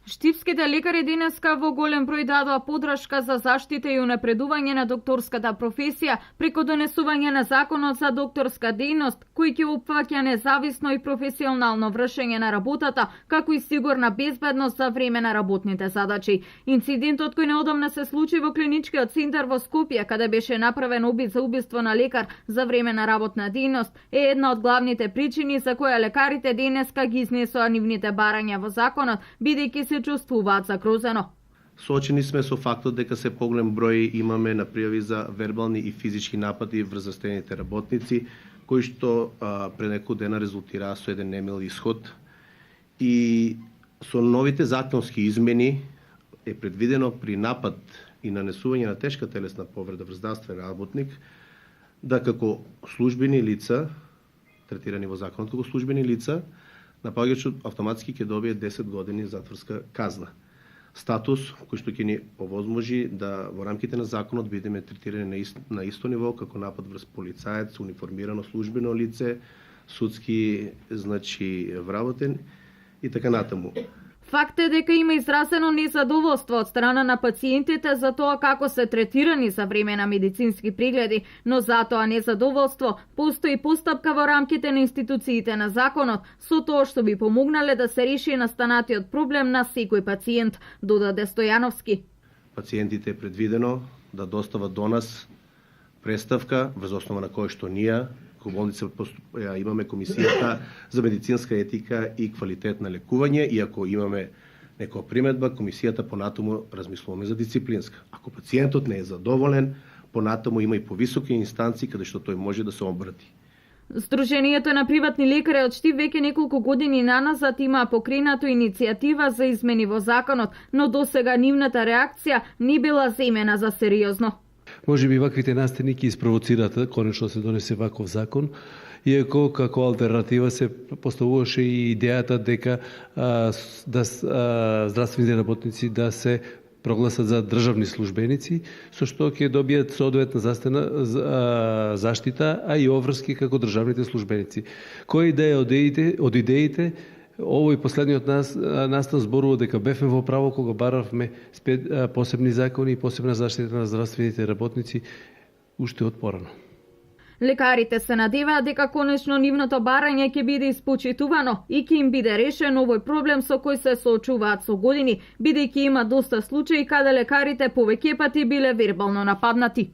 Штипските лекари денеска во голем број дадоа подршка за заштита и унапредување на докторската професија преку донесување на законот за докторска дејност, кој ќе опфаќа независно и професионално вршење на работата, како и сигурна безбедност за време на работните задачи. Инцидентот кој неодамна се случи во клиничкиот центар во Скопје, каде беше направен обид за убиство на лекар за време на работна дејност, е една од главните причини за која лекарите денеска ги изнесоа нивните барања во законот, бидејќи се чувствуваат загрозено. Соочени сме со фактот дека се поголем број имаме на пријави за вербални и физички напади врз заострените работници, кои што пред неколку дена резултираа со еден немил исход. И со новите законски измени е предвидено при напад и нанесување на тешка телесна повреда врз здравствен работник да како службени лица, третирани во законот како службени лица, напаѓачот автоматски ќе добие 10 години затворска казна. Статус кој што ќе ни овозможи да во рамките на законот бидеме третирани на исто ниво како напад врз полицаец, униформирано службено лице, судски вработен и така натаму. Факт е дека има изразено незадоволство од страна на пациентите за тоа како се третирани за време на медицински прегледи, но за тоа незадоволство постои постапка во рамките на институциите на законот со тоа што би помогнале да се реши настанатиот проблем на секој пациент, додаде Стојановски. Пациентите е предвидено да достават до нас преставка врз основа на која што ние во болница имаме комисијата за медицинска етика и квалитет на лекување, и ако имаме некоја приметба, комисијата понатаму размислуваме за дисциплинска. Ако пациентот не е задоволен, понатаму има и повисоки инстанции каде што тој може да се обрати. Сдруженијето на приватни лекари од Штип веќе неколку години наназад има покренато иницијатива за измени во законот, но досега нивната реакција не била земена за сериозно. Може би ваквите настани ќе испровоцираат конечно се донесе ваков закон, иако како алтернатива се поставуваше и идејата дека здравствените работници да се прогласат за државни службеници, со што ќе добијат соодветна заштита, а и обврски како државните службеници. Која идеја од идеите овој последниот настан зборува дека бевме во право кога баравме посебни закони и посебна заштита на здравствените работници уште од порано. Лекарите се надеваат дека конечно нивното барање ќе биде испочитувано и ќе им биде решен овој проблем со кој се соочуваат со години, бидејќи има доста случаи каде лекарите повеќе пати биле вербално нападнати.